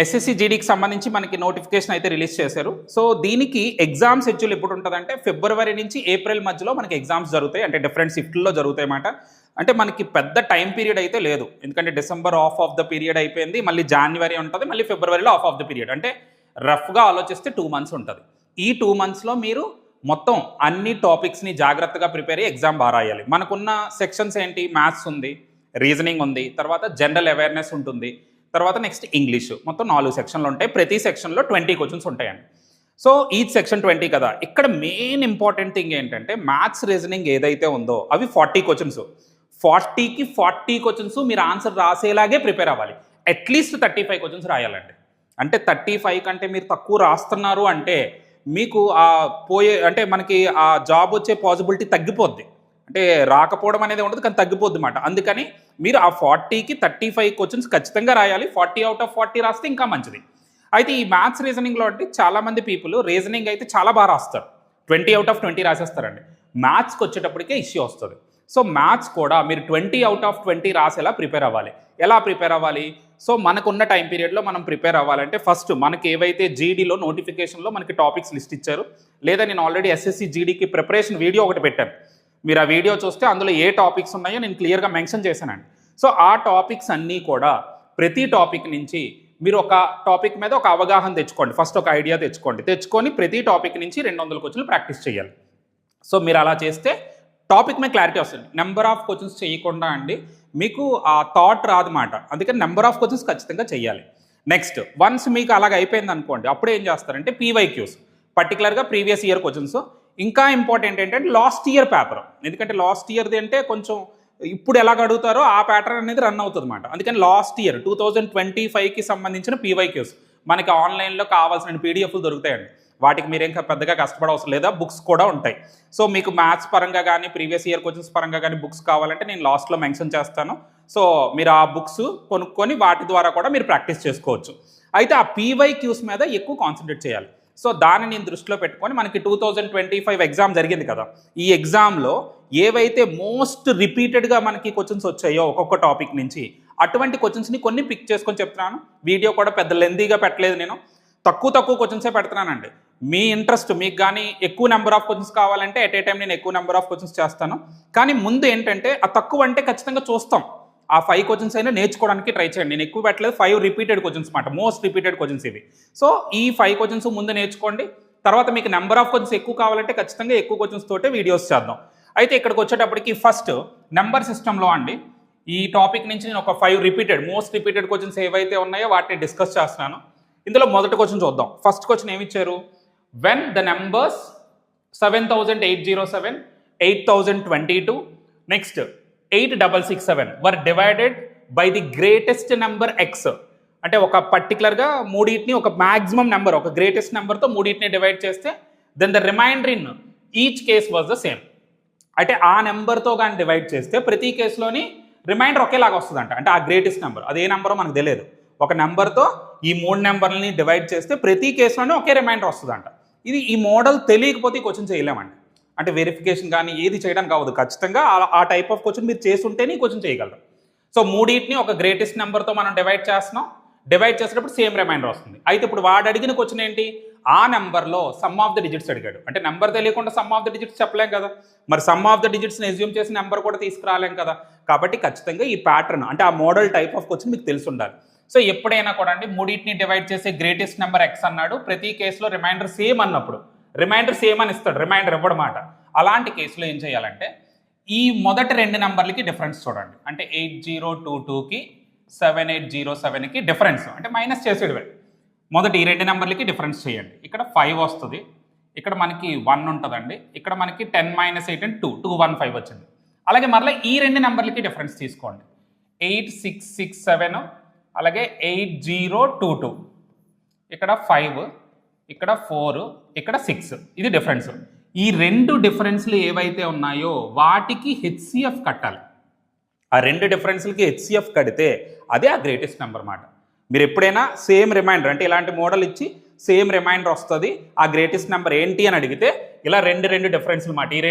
SSC జీడీకి సంబంధించి మనకి notification అయితే రిలీజ్ చేశారు. సో దీనికి ఎగ్జామ్ షెడ్యూల్ ఎప్పుడు ఉంటుందంటే ఫిబ్రవరి నుంచి ఏప్రిల్ మధ్యలో మనకి ఎగ్జామ్స్ జరుగుతాయి. అంటే డిఫరెంట్ షిఫ్ట్లో జరుగుతాయి అన్నమాట. అంటే మనకి పెద్ద టైం పీరియడ్ అయితే లేదు. ఎందుకంటే డిసెంబర్ ఆఫ్ ద పీరియడ్ అయిపోయింది, మళ్ళీ జాన్వరి ఉంటుంది, మళ్ళీ ఫిబ్రవరిలో ఆఫ్ ద పీరియడ్. అంటే రఫ్గా ఆలోచిస్తే 2 months ఉంటుంది. ఈ 2 monthsలో మీరు మొత్తం అన్ని టాపిక్స్ని జాగ్రత్తగా ప్రిపేర్ అయ్యి ఎగ్జామ్ బాగా రాయాలి. మనకున్న సెక్షన్స్ ఏంటి? మ్యాథ్స్ ఉంది, రీజనింగ్ ఉంది, తర్వాత జనరల్ అవేర్నెస్ ఉంటుంది, తర్వాత నెక్స్ట్ ఇంగ్లీష్. మొత్తం 4 సెక్షన్లు ఉంటాయి. ప్రతి సెక్షన్లో 20 క్వశ్చన్స్ ఉంటాయండి. సో ఈచ్ సెక్షన్ 20 కదా. ఇక్కడ మెయిన్ ఇంపార్టెంట్ థింగ్ ఏంటంటే మ్యాథ్స్ రీజనింగ్ ఏదైతే ఉందో అవి 40 క్వశ్చన్స్. 40కి 40 క్వశ్చన్స్ మీరు ఆన్సర్ రాసేలాగే ప్రిపేర్ అవ్వాలి. అట్లీస్ట్ 35 క్వశ్చన్స్ రాయాలండి. అంటే 35 కంటే మీరు తక్కువ రాస్తున్నారు అంటే మీకు అంటే మనకి ఆ జాబ్ వచ్చే పాసిబిలిటీ తగ్గిపోద్ది. అంటే రాకపోవడం అనేది ఉండదు, కానీ తగ్గిపోద్ది అన్నమాట. అందుకని మీరు ఆ 40కి 35 క్వశ్చన్స్ ఖచ్చితంగా రాయాలి. 40 out of 40 రాస్తే ఇంకా మంచిది. అయితే ఈ మ్యాథ్స్ రీజనింగ్లో అంటే చాలామంది పీపుల్ రీజనింగ్ అయితే చాలా బాగా రాస్తారు, 20 out of 20 రాసేస్తారండి. మ్యాథ్స్కి వచ్చేటప్పటికే ఇష్యూ వస్తుంది. సో మ్యాథ్స్ కూడా మీరు 20 out of 20 రాసేలా ప్రిపేర్ అవ్వాలి. ఎలా ప్రిపేర్ అవ్వాలి? సో మనకున్న టైం పీరియడ్లో మనం ప్రిపేర్ అవ్వాలంటే ఫస్ట్ మనకి ఏవైతే జీడీలో నోటిఫికేషన్లో మనకి టాపిక్స్ లిస్ట్ ఇచ్చారు, లేదా నేను ఆల్రెడీ ఎస్ఎస్సి జీడీకి ప్రిపరేషన్ వీడియో ఒకటి పెట్టాను. మీరు ఆ వీడియో చూస్తే అందులో ఏ టాపిక్స్ ఉన్నాయో నేను క్లియర్గా మెన్షన్ చేశానండి. సో ఆ టాపిక్స్ అన్నీ కూడా ప్రతి టాపిక్ నుంచి మీరు ఒక టాపిక్ మీద ఒక అవగాహన తెచ్చుకోండి. ఫస్ట్ ఒక ఐడియా తెచ్చుకొని ప్రతి టాపిక్ నుంచి 200 క్వశ్చన్లు ప్రాక్టీస్ చేయాలి. సో మీరు అలా చేస్తే టాపిక్ మీద క్లారిటీ వస్తుంది. నెంబర్ ఆఫ్ క్వశ్చన్స్ చేయకుండా అండి మీకు ఆ థాట్ రాదన్నమాట. అందుకని నెంబర్ ఆఫ్ క్వశ్చన్స్ ఖచ్చితంగా చేయాలి. నెక్స్ట్ వన్స్ మీకు అలాగ అయిపోయింది అనుకోండి, అప్పుడు ఏం చేస్తారంటే పీవైక్యూస్, పర్టికులర్గా ప్రీవియస్ ఇయర్ క్వశ్చన్స్. ఇంకా ఇంపార్టెంట్ ఏంటంటే లాస్ట్ ఇయర్ పేపర్. ఎందుకంటే లాస్ట్ ఇయర్ది అంటే కొంచెం ఇప్పుడు ఎలాగ అడుగుతారో ఆ ప్యాటర్న్ అనేది రన్ అవుతుంది అన్నమాట. అందుకని లాస్ట్ ఇయర్ 2025కి సంబంధించిన పీవైక్యూస్ మనకి ఆన్లైన్లో కావాల్సిన పీడిఎఫ్లు దొరుకుతాయండి. వాటికి మీరు ఇంకా పెద్దగా కష్టపడవసరం లేదా, బుక్స్ కూడా ఉంటాయి. సో మీకు మ్యాథ్స్ పరంగా కానీ ప్రీవియస్ ఇయర్ క్వశ్చన్స్ పరంగా కానీ బుక్స్ కావాలంటే నేను లాస్ట్లో మెన్షన్ చేస్తాను. సో మీరు ఆ బుక్స్ కొనుక్కొని వాటి ద్వారా కూడా మీరు ప్రాక్టీస్ చేసుకోవచ్చు. అయితే ఆ పీవైక్యూస్ మీద ఎక్కువ కాన్సన్ట్రేట్ చేయాలి. సో దాన్ని నేను దృష్టిలో పెట్టుకొని మనకి 2025 ఎగ్జామ్ జరిగింది కదా, ఈ ఎగ్జామ్లో ఏవైతే మోస్ట్ రిపీటెడ్గా మనకి క్వశ్చన్స్ వచ్చాయో ఒక్కొక్క టాపిక్ నుంచి అటువంటి క్వశ్చన్స్ని కొన్ని పిక్ చేసుకొని చెప్తున్నాను. వీడియో కూడా పెద్ద లెంతీగా పెట్టలేదు, నేను తక్కువ క్వశ్చన్సే పెడుతున్నానండి. మీ ఇంట్రెస్ట్ మీకు కానీ ఎక్కువ నెంబర్ ఆఫ్ క్వశ్చన్స్ కావాలంటే ఎట్ ఏ టైం నేను ఎక్కువ నెంబర్ ఆఫ్ క్వశ్చన్స్ చేస్తాను. కానీ ముందు ఏంటంటే ఆ తక్కువ అంటే ఖచ్చితంగా చూస్తాం. ఆ 5 క్వశ్చన్స్ అయినా నేర్చుకోవడానికి ట్రై చేయండి. నేను ఎక్కువ పెట్టలేదు, 5 రిపీటెడ్ క్వశ్చన్స్ మాట, మోస్ట్ రిపీటెడ్ క్వశ్చన్స్ ఇవి. సో ఈ 5 క్వశ్చన్స్ ముందు నేర్చుకోండి. తర్వాత మీకు నెంబర్ ఆఫ్ క్వశ్చన్స్ ఎక్కువ కావాలంటే ఖచ్చితంగా ఎక్కువ క్వశ్చన్స్ తోటే వీడియోస్ చేద్దాం. అయితే ఇక్కడికి వచ్చేటప్పటికి ఫస్ట్ నెంబర్ సిస్టంలో అండి ఈ టాపిక్ నుంచి నేను ఒక 5 మోస్ట్ రిపీటెడ్ క్వశ్చన్స్ ఏవైతే ఉన్నాయో వాటిని డిస్కస్ చేస్తున్నాను. ఇందులో మొదటి క్వశ్చన్ చూద్దాం. ఫస్ట్ క్వశ్చన్ ఏమి ఇచ్చారు? When the numbers 7807, 8022, next 8667 were divided by the greatest number X. అంటే ఒక పర్టికులర్గా మూడింటిని ఒక మ్యాక్సిమం నెంబర్, ఒక గ్రేటెస్ట్ నెంబర్తో మూడింటిని డివైడ్ చేస్తే then the remainder in each case was the same. అంటే ఆ నెంబర్తో కానీ డివైడ్ చేస్తే ప్రతి కేసులోని రిమైండర్ ఒకేలాగా వస్తుందంట. అంటే ఆ గ్రేటెస్ట్ నెంబర్ అదే నెంబరో మనకు తెలియదు. ఒక నెంబర్తో ఈ 3 నెంబర్లని డివైడ్ చేస్తే ప్రతి కేసులోనే ఒకే రిమైండర్ వస్తుందంట. ఈ మోడల్ తెలియకపోతే క్వశ్చన్ చేయలేమండి. అంటే వెరిఫికేషన్ కానీ ఏది చేయడానికి అవ్వదు. ఖచ్చితంగా ఆ టైప్ ఆఫ్ క్వశ్చన్ మీరు చేస్తుంటేనే క్వశ్చన్ చేయగలరు. సో మూడింటిని ఒక గ్రేటెస్ట్ నెంబర్తో మనం డివైడ్ చేస్తున్నాం. డివైడ్ చేసేటప్పుడు సేమ్ రిమైండర్ వస్తుంది. అయితే ఇప్పుడు వాడు అడిగిన క్వశ్చన్ ఏంటి? ఆ నెంబర్లో సమ్ ఆఫ్ ద డిజిట్స్ అడిగాడు. అంటే నెంబర్ తెలియకుండా సమ్ ఆఫ్ ద డిజిట్స్ చెప్పలేం కదా, మరి సమ్ ఆఫ్ ద డిజిట్స్ని ఎజ్యూమ్ చేసి నెంబర్ కూడా తీసుకురాలేం కదా. కాబట్టి ఖచ్చితంగా ఈ ప్యాటర్న్ అంటే ఆ మోడల్ టైప్ ఆఫ్ క్వశ్చన్ మీకు తెలిసి ఉండాలి. సో ఎప్పుడైనా కూడా అండి మూడింటిని డివైడ్ చేసే గ్రేటెస్ట్ నెంబర్ ఎక్స్ అన్నాడు, ప్రతి కేసులో రిమైండర్ సేమ్ అన్నప్పుడు రిమైండర్ సేమ్ అని ఇస్తాడు, రిమైండర్ ఇవ్వడం మాట. అలాంటి కేసులో ఏం చేయాలంటే ఈ మొదటి 2 నెంబర్లకి డిఫరెన్స్ చూడండి. అంటే 8022కి 7807కి డిఫరెన్స్ అంటే మైనస్ చేసేటివే. మొదటి ఈ 2 నెంబర్లకి డిఫరెన్స్ చేయండి. ఇక్కడ 5 వస్తుంది, ఇక్కడ మనకి 1 ఉంటుందండి, ఇక్కడ మనకి 10 - 8 అంటే 215 వచ్చింది. అలాగే మరలా ఈ 2 నెంబర్లకి డిఫరెన్స్ తీసుకోండి. 8667 అలాగే 8022, ఇక్కడ 5, ఇక్కడ 4, ఇక్కడ 6. ఇది డిఫరెన్స్. ఈ 2 డిఫరెన్స్లు ఏవైతే ఉన్నాయో వాటికి హెచ్సిఎఫ్ కట్టాలి. ఆ 2 డిఫరెన్స్లకి హెచ్సిఎఫ్ కడితే అదే ఆ గ్రేటెస్ట్ నెంబర్ మాట. మీరు ఎప్పుడైనా సేమ్ రిమైండర్ అంటే ఇలాంటి మోడల్ ఇచ్చి సేమ్ రిమైండర్ వస్తుంది, ఆ గ్రేటెస్ట్ నెంబర్ ఏంటి అని అడిగితే ఇలా 2 డిఫరెన్స్లు మాట. ఈ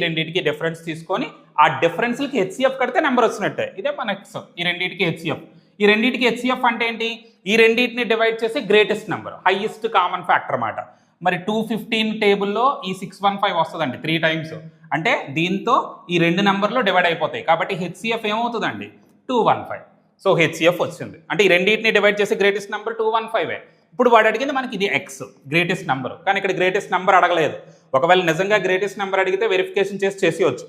రెండింటికి డిఫరెన్స్ తీసుకొని ఆ డిఫరెన్స్లకి హెచ్సిఎఫ్ కడితే నెంబర్ వచ్చినట్టే. ఇదే మన ఎక్స్. ఈ రెండింటికి హెచ్సిఎఫ్. ఈ రెండింటికి హెచ్సిఎఫ్ అంటే ఏంటి? ఈ రెండింటిని డివైడ్ చేసి greatest number, highest common factor అన్నమాట. మరి 215 టేబుల్లో ఈ 615 వస్తుందండి 3 టైమ్స్. అంటే దీంతో ఈ రెండు నెంబర్లు డివైడ్ అయిపోతాయి. కాబట్టి హెచ్సిఎఫ్ ఏమవుతుందండి? 215. సో హెచ్సిఎఫ్ వచ్చింది. అంటే ఈ రెండింటిని డివైడ్ చేసి గ్రేటెస్ట్ నెంబర్ 215. ఇప్పుడు వాడు అడిగింది మనకి ఇది ఎక్స్ గ్రేటెస్ట్ నెంబర్, కానీ ఇక్కడ గ్రేటెస్ట్ నెంబర్ అడగలేదు. ఒకవేళ నిజంగా గ్రేటెస్ట్ నెంబర్ అడిగితే వెరిఫికేషన్ చేసేయచ్చు.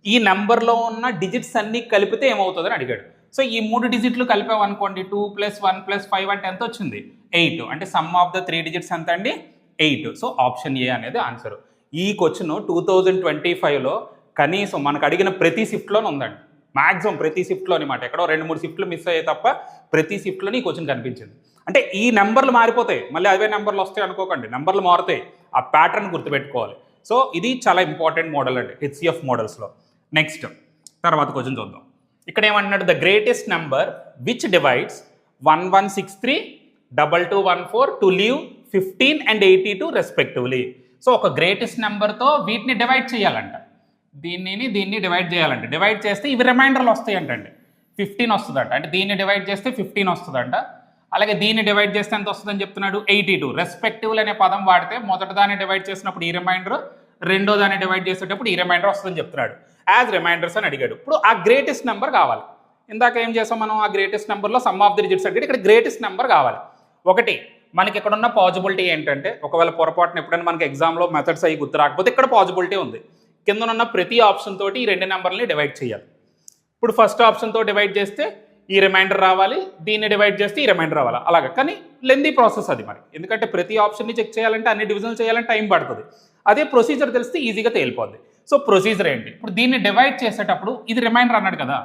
ఈ నెంబర్లో ఉన్న డిజిట్స్ అన్ని కలిపితే ఏమవుతుందని అడిగాడు. సో ఈ 3 డిజిట్లు కలిపామనుకోండి, 2 + 1 + 5 అంటే ఎంత వచ్చింది? 8. అంటే సమ్ ఆఫ్ ద 3 డిజిట్స్ ఎంత అండి? 8. సో ఆప్షన్ ఏ అనేది ఆన్సర్. ఈ క్వశ్చన్ 2025లో కనీసం మనకు అడిగిన ప్రతి షిఫ్ట్లోనే ఉందండి. మ్యాక్సిమం ప్రతి షిఫ్ట్లో అనమాట. ఎక్కడో 2-3 షిఫ్ట్లు మిస్ అయ్యాయి తప్ప ప్రతి షిఫ్ట్లోనే ఈ క్వశ్చన్ కనిపించింది. అంటే ఈ నెంబర్లు మారిపోతాయి, మళ్ళీ అవే నెంబర్లు వస్తాయి అనుకోకండి. నెంబర్లు మారుతాయి, ఆ ప్యాటర్న్ గుర్తుపెట్టుకోవాలి. సో ఇది చాలా ఇంపార్టెంట్ మోడల్ అండి హెచ్సిఎఫ్ మోడల్స్లో. నెక్స్ట్ తర్వాత క్వశ్చన్ చూద్దాం. ఇక్కడ ఏమంటున్నాడు? The greatest number which divides 1163, 2214 to leave 15 and 82 respectively. So ఒక గ్రేటెస్ట్ నెంబర్తో వీటిని డివైడ్ చేయాలంట. దీన్ని డివైడ్ చేయాలంట. డివైడ్ చేస్తే ఇవి రిమైండర్లు వస్తాయి అంటండి. 15 వస్తుందంట. అంటే దీన్ని డివైడ్ చేస్తే 15 వస్తుందంట. అలాగే దీన్ని డివైడ్ చేస్తే ఎంత వస్తుందని చెప్తున్నాడు? 82. రెస్పెక్టివ్లీ అనే పదం వాడితే మొదటి దాన్ని డివైడ్ చేసినప్పుడు ఈ రిమైండర్, రెండో దాన్ని డివైడ్ చేసేటప్పుడు ఈ రిమైండర్ వస్తుందని చెప్తున్నాడు. యాజ్ రిమైండర్స్ అని అడిగాడు. ఇప్పుడు ఆ గ్రేటెస్ట్ నెంబర్ కావాలి. ఇందాక ఏం చేసాం మనం? ఆ గ్రేటెస్ట్ నెంబర్లో సమ్ ఆఫ్ ది డిజిట్స్ అడిగాడు. ఇక్కడ గ్రేటెస్ట్ నెంబర్ కావాలి. ఒకటి మనకి ఇక్కడ ఉన్న పాజిబిలిటీ ఏంటంటే, ఒకవేళ పొరపాటున ఎప్పుడైనా మనకి ఎగ్జామ్లో మెథడ్స్ అయ్యి గుర్తు రాకపోతే ఇక్కడ పాజిబిలిటీ ఉంది. కిందనున్న ప్రతి ఆప్షన్ తోటి ఈ రెండు నెంబర్ని డివైడ్ చేయాలి. ఇప్పుడు ఫస్ట్ ఆప్షన్తో డివైడ్ చేస్తే ఈ రిమైండర్ రావాలి, దీన్ని డివైడ్ చేస్తే ఈ రిమైండర్ రావాలి. అలాగా కానీ లెందీ ప్రాసెస్ అది మరి. ఎందుకంటే ప్రతి ఆప్షన్ని చెక్ చేయాలంటే, అన్ని డివిజన్ చేయాలంటే టైం పడుతుంది. అదే ప్రొసీజర్ తెలిస్తే ఈజీగా తేలిపోద్ది. సో ప్రొసీజర్ ఏంటి? ఇప్పుడు దీన్ని డివైడ్ చేసేటప్పుడు ఇది రిమైండర్ అన్నాడు కదా,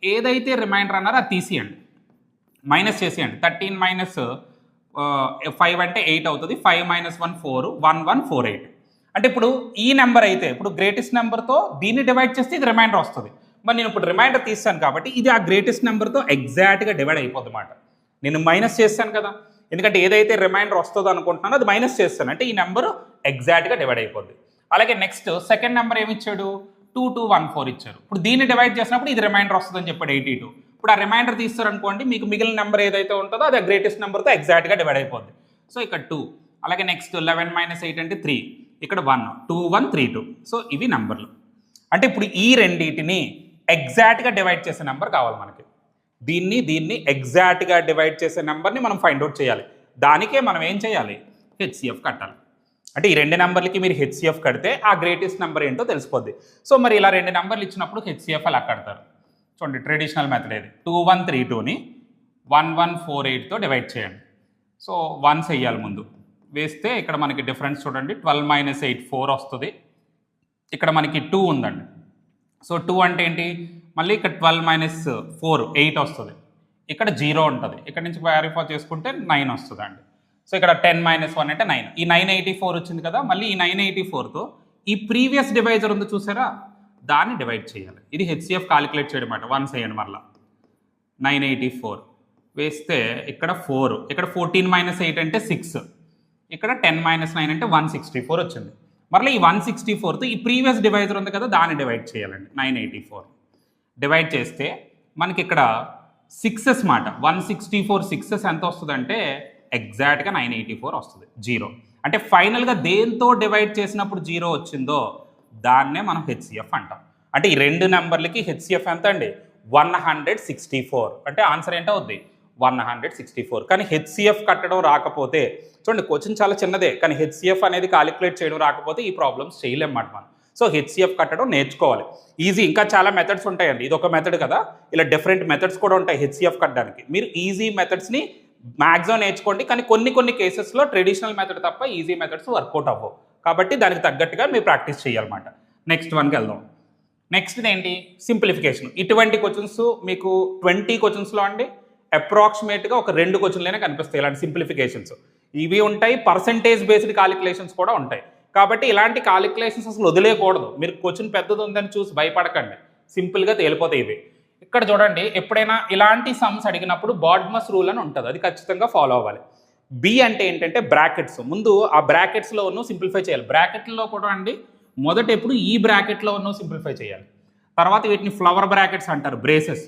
ఏదైతే రిమైండర్ అన్నారో అది తీసేయండి, మైనస్ చేసేయండి. 13 - 5 అంటే 8 అవుతుంది. 5 - 1 4, 1148. అంటే ఇప్పుడు ఈ నెంబర్ అయితే ఇప్పుడు గ్రేటెస్ట్ నెంబర్తో దీన్ని డివైడ్ చేస్తే ఇది రిమైండర్ వస్తుంది. మరి నేను ఇప్పుడు రిమైండర్ తీస్తాను కాబట్టి ఇది ఆ గ్రేటెస్ట్ నెంబర్తో ఎగ్జాక్ట్గా డివైడ్ అయిపోద్ది అన్నమాట. నేను మైనస్ చేస్తాను కదా, ఎందుకంటే ఏదైతే రిమైండర్ వస్తుందో అనుకుంటున్నానో అది మైనస్ చేస్తాను, అంటే ఈ నెంబర్ ఎగ్జాక్ట్గా డివైడ్ అయిపోద్ది. అలాగే నెక్స్ట్ సెకండ్ నెంబర్ ఏమి ఇచ్చాడు? 2214 ఇచ్చారు. ఇప్పుడు దీన్ని డివైడ్ చేసినప్పుడు ఇది రిమైండర్ వస్తుందని చెప్పాడు 82. ఇప్పుడు ఆ రిమైండర్ తీస్తారనుకోండి, మీకు మిగిలిన నెంబర్ ఏదైతే ఉంటుందో అది ఆ గ్రేటెస్ట్ నెంబర్తో ఎగ్జాక్ట్గా డివైడ్ అయిపోద్ది. సో ఇక్కడ 2. అలాగే నెక్స్ట్ 11 - 8 అంటే 3. ఇక్కడ 1, 2132. సో ఇవి నెంబర్లు. అంటే ఇప్పుడు ఈ రెండింటిని ఎగ్జాక్ట్గా డివైడ్ చేసే నెంబర్ కావాలి మనకి. దీన్ని ఎగ్జాక్ట్గా డివైడ్ చేసే నెంబర్ని మనం ఫైండ్ అవుట్ చేయాలి. దానికే మనం ఏం చేయాలి? హెచ్సిఎఫ్ కట్టాలి. అంటే ఈ రెండు నెంబర్లకి మీరు హెచ్సిఎఫ్ కడితే ఆ గ్రేటెస్ట్ నెంబర్ ఏంటో తెలిసిపోద్ది. సో మరి ఇలా రెండు నెంబర్లు ఇచ్చినప్పుడు హెచ్సిఎఫ్ అలా కడతారు. చూడండి ట్రెడిషనల్ మెథడ్ ఏది? 2132ని 1148తో డివైడ్ చేయండి. సో 1 వేయాలి ముందు. వేస్తే ఇక్కడ మనకి డిఫరెన్స్ చూడండి, 12 - 8 4 వస్తుంది. ఇక్కడ మనకి 2 ఉందండి. సో 2 అంటే ఏంటి? మళ్ళీ ఇక్కడ 12 - 4 8 వస్తుంది. ఇక్కడ 0 ఉంటుంది. ఇక్కడ నుంచి క్లారిఫై చేసుకుంటే 9 వస్తుందండి. సో ఇక్కడ 10 - 1 అంటే 9. ఈ 984 వచ్చింది కదా, మళ్ళీ ఈ 984తో ఈ ప్రీవియస్ డివైజర్ ఉంది చూసారా, దాన్ని డివైడ్ చేయాలి. ఇది హెచ్సిఎఫ్ కాలిక్యులేట్ చేయడం అన్నమాట. 1 చేయండి మళ్ళీ. 984 వేస్తే ఇక్కడ 4, ఇక్కడ 14 - 8 అంటే 6, ఇక్కడ 10 - 9 అంటే 164 వచ్చింది. మరలా ఈ 164తో ఈ ప్రీవియస్ డివైజర్ ఉంది కదా, దాన్ని డివైడ్ చేయాలండి. 984 డివైడ్ చేస్తే మనకి ఇక్కడ 6s మాట. 164 6s ఎంత వస్తుందంటే ఎగ్జాక్ట్గా 984 వస్తుంది. 0 అంటే ఫైనల్గా దేంతో డివైడ్ చేసినప్పుడు 0 వచ్చిందో దాన్నే మనం హెచ్సిఎఫ్ అంటాం. అంటే ఈ రెండు నెంబర్లకి హెచ్సిఎఫ్ ఎంత అండి? 164. అంటే ఆన్సర్ ఏంటవుద్ది? 164. కానీ హెచ్సిఎఫ్ కట్టడం రాకపోతే, చూడండి క్వశ్చన్ చాలా చిన్నదే, కానీ హెచ్సిఎఫ్ అనేది కాలిక్యులేట్ చేయడం రాకపోతే ఈ ప్రాబ్లమ్స్ చేయలేమన్నమాట మనం. సో హెచ్సిఎఫ్ కట్టడం నేర్చుకోవాలి. ఈజీ. ఇంకా చాలా మెథడ్స్ ఉంటాయండి. ఇది ఒక మెథడ్ కదా, ఇలా డిఫరెంట్ మెథడ్స్ కూడా ఉంటాయి హెచ్సిఎఫ్ కట్టడానికి. మీరు ఈజీ మెథడ్స్ని మ్యాక్సిమం నేర్చుకోండి. కానీ కొన్ని కేసెస్లో ట్రెడిషనల్ మెథడ్ తప్ప ఈజీ మెథడ్స్ వర్కౌట్ అవ్వవు. కాబట్టి దానికి తగ్గట్టుగా మీరు ప్రాక్టీస్ చేయాలన్నమాట. నెక్స్ట్ వన్కి వెళ్దాం. నెక్స్ట్ ఏంటి? సింప్లిఫికేషన్. ఇటువంటి క్వశ్చన్స్ మీకు 20 క్వశ్చన్స్లో అండి అప్రాక్సిమేట్గా ఒక 2 క్వశ్చన్లైనా కనిపిస్తాయి ఇలాంటి సింప్లిఫికేషన్స్. ఇవి ఉంటాయి, పర్సంటేజ్ బేస్డ్ కాలిక్యులేషన్స్ కూడా ఉంటాయి. కాబట్టి ఇలాంటి కాలిక్యులేషన్స్ అసలు వదిలేయకూడదు. మీరు క్వశ్చన్ పెద్దది ఉందని చూసి భయపడకండి, సింపుల్గా తేలిపోతాయి ఇవి. ఇక్కడ చూడండి, ఎప్పుడైనా ఇలాంటి సమ్స్ అడిగినప్పుడు బాడ్మస్ రూల్ అని ఉంటుంది, అది ఖచ్చితంగా ఫాలో అవ్వాలి. బి అంటే ఏంటంటే బ్రాకెట్స్. ముందు ఆ బ్రాకెట్స్లో ఉన్న సింప్లిఫై చేయాలి. బ్రాకెట్లో కూడా అండి మొదట ఎప్పుడు ఈ బ్రాకెట్లో ఉన్న సింప్లిఫై చేయాలి. తర్వాత వీటిని ఫ్లవర్ బ్రాకెట్స్ అంటారు, బ్రేసెస్.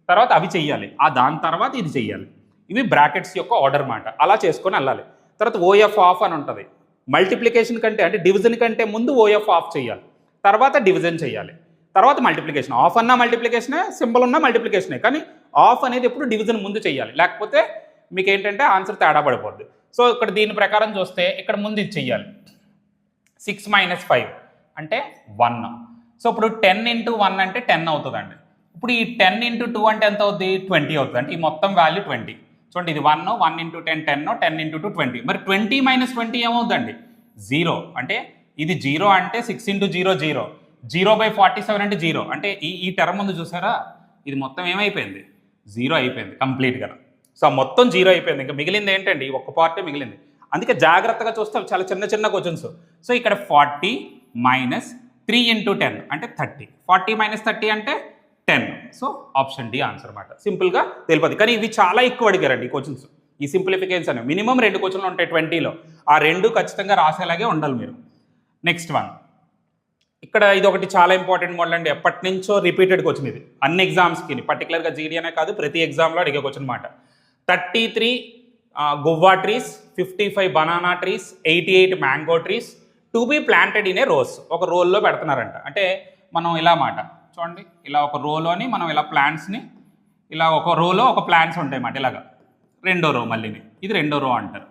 తర్వాత అవి చెయ్యాలి, దాని తర్వాత ఇది చెయ్యాలి. ఇవి బ్రాకెట్స్ యొక్క ఆర్డర్ మాట. అలా చేసుకొని వెళ్ళాలి. తర్వాత ఓఎఫ్ ఆఫ్ అని ఉంటుంది. మల్టిప్లికేషన్ కంటే అంటే డివిజన్ కంటే ముందు ఓఎఫ్ ఆఫ్ చేయాలి, తర్వాత డివిజన్ చేయాలి, తర్వాత మల్టిప్లికేషన్. ఆఫ్ అన్నా మల్టిప్లికేషనే, సింబల్ ఉన్నా మల్టిప్లికేషనే, కానీ ఆఫ్ అనేది ఎప్పుడు డివిజన్ ముందు చేయాలి, లేకపోతే మీకు ఏంటంటే ఆన్సర్ తేడా పడిపోద్ది. సో ఇక్కడ దీని ప్రకారం చూస్తే ఇక్కడ ముందు ఇది చెయ్యాలి. 6 - 5 అంటే 1. సో ఇప్పుడు 10 × 1 అంటే 10 అవుతుందండి. ఇప్పుడు ఈ 10 × 2 అంటే ఎంత అవుతుంది? 20 అవుతుంది. అంటే ఈ మొత్తం వాల్యూ 20. చూడండి, ఇది 1 × 10 10, 10 × 2 20. మరి 20 - 20 ఏమవుతుందండి? 0. అంటే ఇది 0 అంటే 6 × 0 0. 0/47 అంటే 0. అంటే ఈ టర్మ్ ముందు చూసారా, ఇది మొత్తం ఏమైపోయింది? 0 అయిపోయింది కంప్లీట్గా. సో మొత్తం 0 అయిపోయింది. ఇంకా మిగిలింది ఏంటండి? ఒక్క పార్టే మిగిలింది. అందుకే జాగ్రత్తగా చూస్తే చాలా చిన్న చిన్న క్వశ్చన్స్. సో ఇక్కడ 40 - 3 × 10 అంటే 30. 40 - 30 అంటే 10. సో ఆప్షన్ డి ఆన్సర్ అన్నమాట. సింపుల్గా తెలియదు, కానీ ఇవి చాలా ఎక్కువ అడిగారండి ఈ క్వశ్చన్స్. ఈ సింప్లిఫికేషన్స్ అనేవి మినిమం 2 క్వశ్చన్లు ఉంటాయి 20లో. ఆ 2 ఖచ్చితంగా రాసేలాగే ఉండాలి మీరు. నెక్స్ట్ వన్, ఇక్కడ ఇది ఒకటి చాలా ఇంపార్టెంట్ మోడల్ అండి. ఎప్పటి నుంచో రిపీటెడ్ క్వశ్చన్ ఇది, అన్ని ఎగ్జామ్స్కి, పర్టికులర్గా జీడీ అనే కాదు, ప్రతి ఎగ్జామ్లో అడిగే క్వశ్చన్ అనమాట. 33 guava trees, 55 banana trees, 88 mango trees to be planted in a rows. ఒక రోల్లో పెడుతున్నారంట. అంటే మనం ఇలా మాట చూడండి, ఇలా ఒక రోలోని మనం ఇలా ప్లాంట్స్ని, ఇలా ఒక రోలో ఒక ప్లాంట్స్ ఉంటాయి అన్నమాట. ఇలాగా రెండో రో, మళ్ళీని ఇది రెండో రో అంటారు.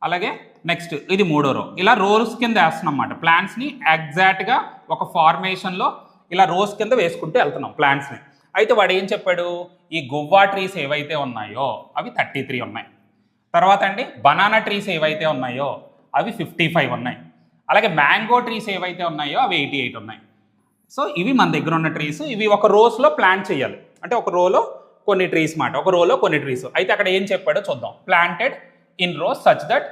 అలాగే నెక్స్ట్ ఇది మూడో రో. ఇలా రోస్ కింద వేస్తున్నాం అన్నమాట ప్లాంట్స్ని. ఎగ్జాక్ట్గా ఒక ఫార్మేషన్లో ఇలా రోస్ కింద వేసుకుంటూ వెళ్తున్నాం ప్లాంట్స్ని. అయితే వాడు ఏం చెప్పాడు? ఈ గువ్వా ట్రీస్ ఏవైతే ఉన్నాయో అవి 33 ఉన్నాయి. తర్వాత అండి బనానా ట్రీస్ ఏవైతే ఉన్నాయో అవి 55 ఉన్నాయి. అలాగే మ్యాంగో ట్రీస్ ఏవైతే ఉన్నాయో అవి 88 ఉన్నాయి. సో ఇవి మన దగ్గర ఉన్న ట్రీస్. ఇవి ఒక రోస్లో ప్లాంట్ చేయాలి. అంటే ఒక రోలో కొన్ని ట్రీస్ మాట, ఒక రోలో కొన్ని ట్రీస్. అయితే అక్కడ ఏం చెప్పాడో చూద్దాం. Planted in rose such that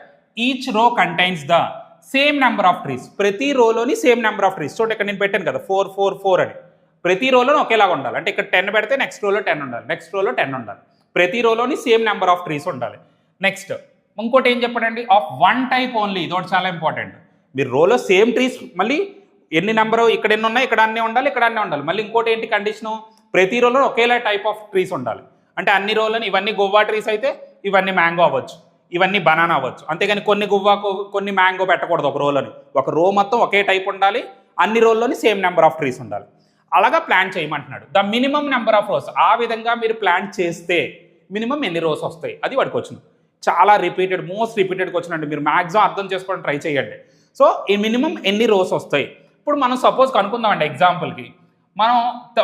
each row contains the same number of trees. ప్రతి రోలోని సేమ్ నెంబర్ ఆఫ్ ట్రీస్. చూడండి, ఇక్కడ నేను పెట్టాను కదా 4 4 4 అని. ప్రతి రోలోని ఒకేలాగా ఉండాలి. అంటే ఇక్కడ 10 పెడితే నెక్స్ట్ రోలో 10 ఉండాలి, నెక్స్ట్ రోలో 10 ఉండాలి. ప్రతి రోలోని సేమ్ నెంబర్ ఆఫ్ ట్రీస్ ఉండాలి. నెక్స్ట్ ఇంకోటి ఏం చెప్పాడండి? Of 1 type only. ఇదొకటి చాలా ఇంపార్టెంట్. మీరు రోలో సేమ్ ట్రీస్, మళ్ళీ ఎన్ని నెంబరు, ఇక్కడ ఎన్ని ఉన్నాయి, ఇక్కడ అన్నీ ఉండాలి, ఇక్కడ అన్నీ ఉండాలి. మళ్ళీ ఇంకోటి ఏంటి కండిషను? ప్రతి రోలో ఒకేలా టైప్ ఆఫ్ ట్రీస్ ఉండాలి. అంటే అన్ని రోలని ఇవన్నీ గువ్వా ట్రీస్ అయితే ఇవన్నీ మ్యాంగో అవ్వచ్చు, ఇవన్నీ బనానా అవ్వచ్చు. అంతేగాని కొన్ని గువ్వాకు కొన్ని మ్యాంగో పెట్టకూడదు ఒక రోలోని. ఒక రో మొత్తం ఒకే టైప్ ఉండాలి, అన్ని రోల్లోని సేమ్ నెంబర్ ఆఫ్ ట్రీస్ ఉండాలి. అలాగా ప్లాన్ చేయమంటున్నాడు. The minimum number of rows. ఆ విధంగా మీరు ప్లాన్ చేస్తే మినిమం ఎన్ని రోస్ వస్తాయి, అది వాడికి వచ్చింది. చాలా రిపీటెడ్, మోస్ట్ రిపీటెడ్ క్వశ్చన్ అండి. మీరు మ్యాక్సిమం అర్థం చేసుకోవడం ట్రై చేయండి. సో ఈ మినిమం ఎన్ని రోస్ వస్తాయి. ఇప్పుడు మనం సపోజ్ కనుక్కుందామండి ఎగ్జాంపుల్కి. మనం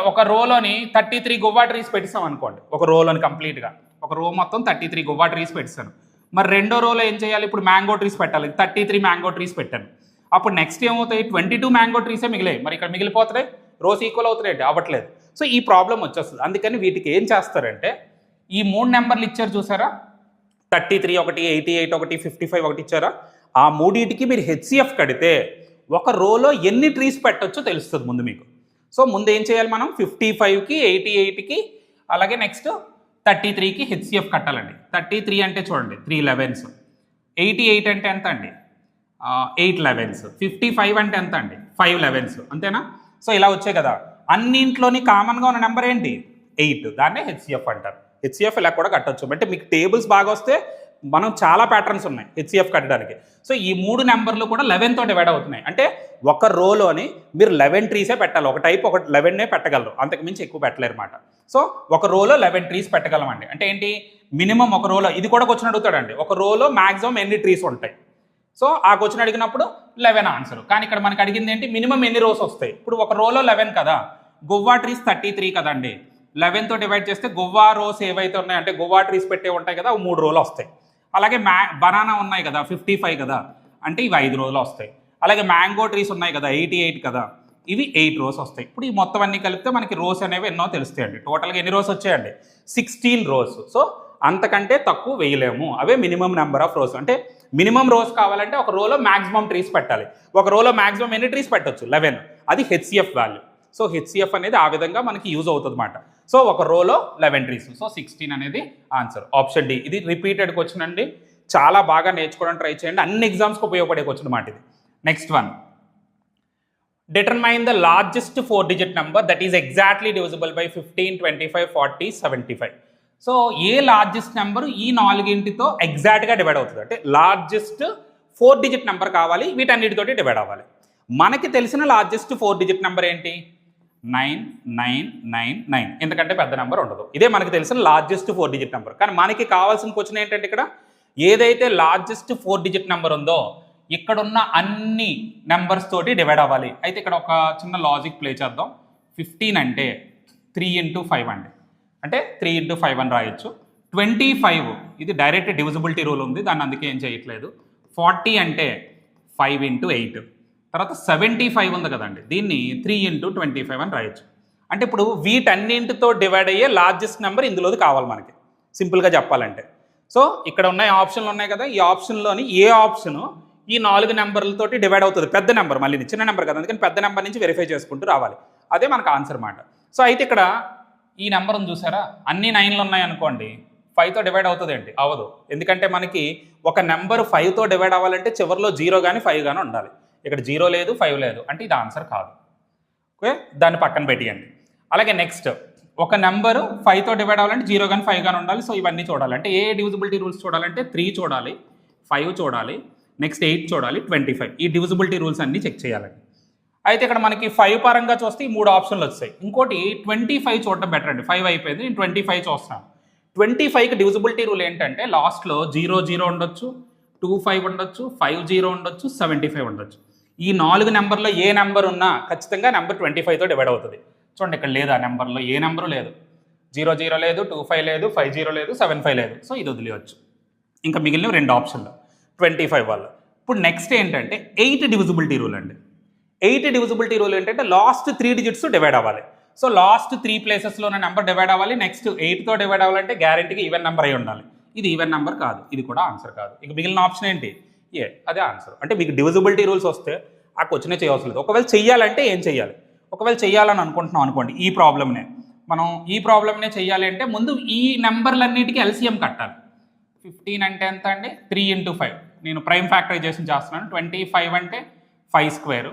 ఒక రోలోని 33 గువ్వా ట్రీస్ పెట్టిస్తాం అనుకోండి. ఒక రోలోని కంప్లీట్గా ఒక రో మొత్తం 33 గువ్వా ట్రీస్ పెట్టిస్తాను. మరి రెండో రోలో ఏం చేయాలి? ఇప్పుడు మ్యాంగో ట్రీస్ పెట్టాలి. 33 మ్యాంగో ట్రీస్ పెట్టాను. అప్పుడు నెక్స్ట్ ఏమవుతాయి? 22 మ్యాంగో ట్రీసే మిగిలాయి. మరి ఇక్కడ మిగిలిపోతున్నాయి, రోస్ ఈక్వల్ అవుతున్నాయి, అవ్వట్లేదు. సో ఈ ప్రాబ్లం వచ్చేస్తుంది. అందుకని వీటికి ఏం చేస్తారంటే, ఈ 3 నెంబర్లు ఇచ్చారు చూసారా, 33 ఒకటి, 88 ఒకటి, 55 ఒకటి ఇచ్చారా, ఆ మూడింటికి మీరు హెచ్సిఎఫ్ కడితే ఒక రోలో ఎన్ని ట్రీస్ పెట్టొచ్చో తెలుస్తుంది ముందు మీకు. సో ముందు ఏం చేయాలి మనం? 55కి, 88కి, అలాగే నెక్స్ట్ 33కి హెచ్సిఎఫ్ కట్టాలండి. 33 అంటే చూడండి 3 11s, 88 అంటే ఎంత అండి? 8 11s, 55 అంటే ఎంత అండి? 5 11s, అంతేనా? సో ఇలా వచ్చాయి కదా. అన్నింట్లోని కామన్గా ఉన్న నెంబర్ ఏంటి? 8. దాన్నే హెచ్సిఎఫ్ అంటారు. హెచ్సిఎఫ్ ఇలా కూడా కట్టొచ్చు. అంటే మీకు టేబుల్స్ బాగా వస్తే మనం చాలా ప్యాటర్న్స్ ఉన్నాయి హెచ్సిఎఫ్ కట్టడానికి. సో ఈ 3 నెంబర్లు కూడా 11తో డివైడ్ అవుతున్నాయి. అంటే ఒక రోలోని మీరు 11 ట్రీసే పెట్టాలి. ఒక టైప్ ఒక 11నే పెట్టగలరు, అంతకు మించి ఎక్కువ పెట్టలేరు అన్నమాట. సో ఒక రోలో 11 ట్రీస్ పెట్టగలమండి. అంటే ఏంటి? మినిమం ఒక రోలో, ఇది కూడా క్వశ్చన్ అడుగుతాడండి, ఒక రోలో మ్యాక్సిమం ఎన్ని ట్రీస్ ఉంటాయి. సో ఆ క్వశ్చన్ అడిగినప్పుడు 11 ఆన్సర్. కానీ ఇక్కడ మనకు అడిగింది ఏంటి? మినిమం ఎన్ని రోస్ వస్తాయి. ఇప్పుడు ఒక రోలో 11 కదా, గువ్వా ట్రీస్ 33 కదండి. 11తో డివైడ్ చేస్తే గువ్వా రోస్ ఏవైతే ఉన్నాయో, అంటే గువ్వా ట్రీస్ పెట్టే ఉంటాయి కదా, 3 రోలు వస్తాయి. అలాగే బనానా ఉన్నాయి కదా 55 కదా, అంటే ఇవి 5 రోజులు వస్తాయి. అలాగే మ్యాంగో ట్రీస్ ఉన్నాయి కదా 88 కదా, ఇవి 8 రోస్ వస్తాయి. ఇప్పుడు ఈ మొత్తం అన్ని కలిపితే మనకి రోస్ అనేవి ఎన్నో తెలుస్తాయండి. టోటల్గా ఎన్ని రోస్ వచ్చాయండి? 16 రోస్. సో అంతకంటే తక్కువ వేయలేము. అవే మినిమం నెంబర్ ఆఫ్ రోస్. అంటే మినిమం రోస్ కావాలంటే ఒక రోలో మ్యాక్సిమం ట్రీస్ పెట్టాలి. ఒక రోలో మ్యాక్సిమం ఎన్ని ట్రీస్ పెట్టొచ్చు? 11. అది హెచ్సిఎఫ్ వాల్యూ. సో హెచ్సిఎఫ్ అనేది ఆ విధంగా మనకి యూజ్ అవుతుంది అన్నమాట. సో ఒక రోలో 11 ట్రీస్. సో 16 అనేది ఆన్సర్. Option D. ఇది రిపీటెడ్ క్వశ్చన్ అండి. చాలా బాగా నేర్చుకోవడానికి ట్రై చేయండి. అన్ని ఎగ్జామ్స్కి ఉపయోగపడే క్వశ్చన్ అన్నమాట ఇది. Next one, determine the largest 4-digit number that is exactly divisible by 15, 25, 40, 75. So A largest number ఈ నాలుగింటితో ఎగ్జాక్ట్గా డివైడ్ అవుతుంది అంటే లార్జెస్ట్ 4-digit నెంబర్ కావాలి, వీటన్నిటితోటి డివైడ్ అవ్వాలి. మనకి తెలిసిన లార్జెస్ట్ 4-digit నెంబర్ ఏంటి? 9999. ఎందుకంటే పెద్ద నెంబర్ ఉండదు. ఇదే మనకి తెలిసిన లార్జెస్ట్ 4-digit నెంబర్. కానీ మనకి కావాల్సిన క్వశ్చన్ ఏంటంటే ఇక్కడ ఏదైతే లార్జెస్ట్ 4-digit నెంబర్ ఉందో ఇక్కడున్న అన్ని నెంబర్స్ తోటి డివైడ్ అవ్వాలి. అయితే ఇక్కడ ఒక చిన్న లాజిక్ ప్లే చేద్దాం. 15 అంటే 3 × 5 అండి, అంటే 3 × 5 అని రాయొచ్చు. 25 ఇది డైరెక్ట్ డివిజిబిలిటీ రూల్ ఉంది, దాన్ని అందుకే ఏం చేయట్లేదు. 40 అంటే 5 × 8. తర్వాత 75 ఉంది కదండి, దీన్ని 3 × 25 అని రాయొచ్చు. అంటే ఇప్పుడు వీటన్నింటితో డివైడ్ అయ్యే లార్జెస్ట్ నెంబర్ ఇందులోది కావాలి మనకి, సింపుల్గా చెప్పాలంటే. సో ఇక్కడ ఉన్న ఆప్షన్లు ఉన్నాయి కదా, ఈ ఆప్షన్లోని ఏ ఆప్షను ఈ 4 నెంబర్లతోటి డివైడ్ అవుతుంది? పెద్ద నెంబర్, మళ్ళీ చిన్న నెంబర్ కదా, అందుకని పెద్ద నెంబర్ నుంచి వెరిఫై చేసుకుంటూ రావాలి. అదే మనకు ఆన్సర్ మాట. సో అయితే ఇక్కడ ఈ నెంబర్ ఉంది చూసారా, అన్ని 9లు ఉన్నాయి అనుకోండి, 5తో డివైడ్ అవుతుంది ఏంటి? అవ్వదు. ఎందుకంటే మనకి ఒక నెంబర్ 5తో డివైడ్ అవ్వాలంటే చివరిలో 0 కానీ 5 కానీ ఉండాలి. ఇక్కడ 0 లేదు, 5 లేదు, అంటే ఇది ఆన్సర్ కాదు. ఓకే, దాన్ని పక్కన పెట్టియండి. అలాగే నెక్స్ట్ ఒక నెంబరు 5తో డివైడ్ అవ్వాలంటే 0 కానీ 5 కానీ ఉండాలి. సో ఇవన్నీ చూడాలి. అంటే ఏ డివిజిబిలిటీ రూల్స్ చూడాలంటే 3 చూడాలి, 5 చూడాలి, నెక్స్ట్ 8 చూడాలి, 25. ఈ డివిజిబిలిటీ రూల్స్ అన్నీ చెక్ చేయాలండి. అయితే ఇక్కడ మనకి 5 పరంగా చూస్తే ఈ 3 ఆప్షన్లు వచ్చాయి. ఇంకోటి 25 చూడడం బెటర్ అండి. 5 అయిపోయింది, నేను 25 చూస్తున్నాను. 25కి డివిజిబిలిటీ రూల్ ఏంటంటే లాస్ట్లో 0 ఉండొచ్చు, 25 ఉండొచ్చు, 50 ఉండొచ్చు, 75 ఉండొచ్చు. ఈ 4 నెంబర్లో ఏ నెంబర్ ఉన్నా ఖచ్చితంగా నెంబర్ 25తో డివైడ్ అవుతుంది. చూడండి ఇక్కడ లేదు, ఆ నెంబర్లో ఏ నెంబరు లేదు. 00 లేదు, 25 లేదు, 50 లేదు, 75 లేదు. సో ఇది వదిలేయచ్చు. ఇంకా మిగిలిన 2 ఆప్షన్లు 25 వాళ్ళు. ఇప్పుడు నెక్స్ట్ ఏంటంటే 8 డివిజిబిలిటీ రూల్ అండి. 8 డివిజిబిలిటీ రూల్ ఏంటంటే లాస్ట్ 3 digits డివైడ్ అవ్వాలి. సో లాస్ట్ 3 ప్లేసెస్లో ఉన్న నెంబర్ డివైడ్ అవ్వాలి. నెక్స్ట్ 8తో డివైడ్ అవ్వాలంటే గ్యారెంటీగా ఈవెన్ నెంబర్ అయి ఉండాలి. ఇది ఈవెన్ నెంబర్ కాదు, ఇది కూడా ఆన్సర్ కాదు. ఇక మిగిలిన ఆప్షన్ ఏంటి? ఏ, అదే ఆన్సర్. అంటే మీకు డివిజిబిలిటీ రూల్స్ వస్తే ఆ క్వశ్చనే చేయవలసిన లేదు. ఒకవేళ చెయ్యాలంటే ఏం చెయ్యాలి? ఒకవేళ చెయ్యాలని అనుకుంటున్నాం అనుకోండి, ఈ ప్రాబ్లమ్నే మనం చెయ్యాలి అంటే ముందు ఈ నెంబర్లన్నిటికీ ఎల్సిఎం కట్టాలి. 15 అంటే ఎంత అండి? 3 × 5. నేను ప్రైమ్ ఫ్యాక్టరైజేషన్ చేస్తున్నాను. 25 అంటే 5 స్క్వేర్,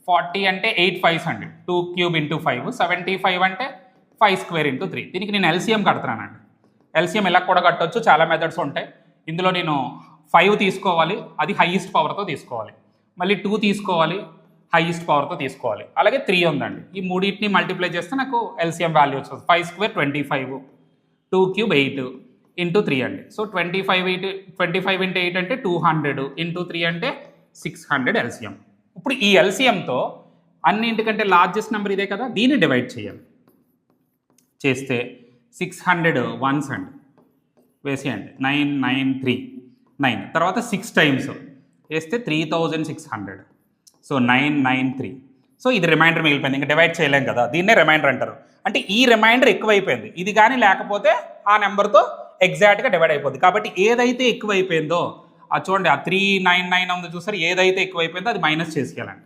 40 అంటే 8 5s అండి, 2³ × 5, 75 అంటే 5 స్క్వేర్ × 3. దీనికి నేను ఎల్సిఎం కడుతున్నానండి. ఎల్సిఎం ఇలా కూడా కట్టొచ్చు, చాలా మెథడ్స్ ఉంటాయి. ఇందులో నేను 5 తీసుకోవాలి, అది హైయెస్ట్ పవర్తో తీసుకోవాలి. మళ్ళీ 2 తీసుకోవాలి, హైయెస్ట్ పవర్తో తీసుకోవాలి. అలాగే 3 ఉందండి. ఈ మూడింటిని మల్టిప్లై చేస్తే నాకు ఎల్సిఎం వాల్యూ వస్తుంది. 5 స్క్వేర్ 25, 2³ 8 × 3 అండి. సో 25 × 8 అంటే 200, × 3 అంటే 600 ఎల్సిఎం. ఇప్పుడు ఈ ఎల్సిఎంతో అన్నింటికంటే లార్జెస్ట్ నెంబర్ ఇదే కదా, దీన్ని డివైడ్ చేయాలి. చేస్తే 600 వన్స్ అండి, వేసేయండి. 993, తర్వాత 6 టైమ్స్ వేస్తే 3600. సో 993. సో ఇది రిమైండర్ మిగిలిపోయింది, ఇంకా డివైడ్ చేయలేం కదా, దీన్నే రిమైండర్ అంటారు. అంటే ఈ రిమైండర్ ఎక్కువైపోయింది, ఇది కానీ లేకపోతే ఆ నెంబర్తో ఎగ్జాక్ట్గా డివైడ్ అయిపోద్ది. కాబట్టి ఏదైతే ఎక్కువైపోయిందో అది చూడండి, ఆ 399 ఉంది చూసారు, ఏదైతే ఎక్కువైపోయిందో అది మైనస్ చేసేయాలండి.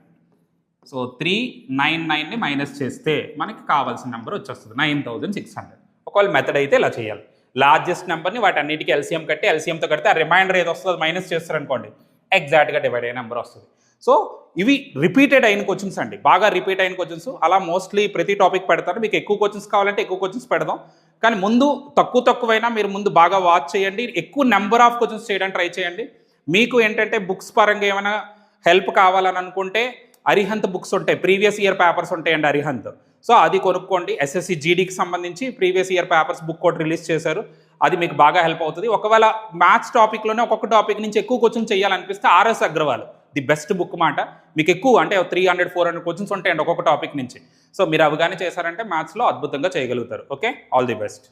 సో 399ని మైనస్ చేస్తే మనకి కావాల్సిన నెంబర్ వచ్చేస్తుంది 9600. ఒకవేళ మెథడ్ అయితే ఇలా చేయాలి. లార్జెస్ట్ నెంబర్ని వాటి అన్నిటికీ ఎల్సిఎం కట్టి, ఎల్సిఎంతో కడితే ఆ రిమైండర్ ఏది వస్తుందో అది మైనస్ చేస్తారనుకోండి, ఎగ్జాక్ట్గా డివైడ్ అయ్యే నెంబర్ వస్తుంది. సో ఇవి రిపీటెడ్ అయిన క్వశ్చన్స్ అండి, బాగా రిపీట్ అయిన క్వశ్చన్స్. అలా మోస్ట్లీ ప్రతి టాపిక్ పెడతారు. మీకు ఎక్కువ క్వశ్చన్స్ కావాలంటే ఎక్కువ క్వశ్చన్స్ పెడదాం, కానీ ముందు తక్కువైనా మీరు ముందు బాగా వాచ్ చేయండి. ఎక్కువ నెంబర్ ఆఫ్ క్వశ్చన్స్ చేయడానికి ట్రై చేయండి. మీకు ఏంటంటే బుక్స్ పరంగా ఏమైనా హెల్ప్ కావాలని అనుకుంటే అరిహంత్ బుక్స్ ఉంటాయి, ప్రీవియస్ ఇయర్ పేపర్స్ ఉంటాయండి అరిహంత్. సో అది కొనుక్కోండి. ఎస్ఎస్సి జీడీకి సంబంధించి ప్రీవియస్ ఇయర్ పేపర్స్ బుక్ ఒకటి రిలీజ్ చేశారు, అది మీకు బాగా హెల్ప్ అవుతుంది. ఒకవేళ మ్యాథ్స్ టాపిక్లోనే ఒక్కొక్క టాపిక్ నుంచి ఎక్కువ క్వశ్చన్ చేయాలనిపిస్తే R S Aggarwal the best book మాట. మీకు ఎక్కువ అంటే 300-400 క్వశ్చన్స్ ఉంటాయండి ఒక్కొక్క టాపిక్ నుంచి. సో మీరు అవగానే చేశారంటే మ్యాథ్స్లో అద్భుతంగా చేయగలుగుతారు. Okay, all the best.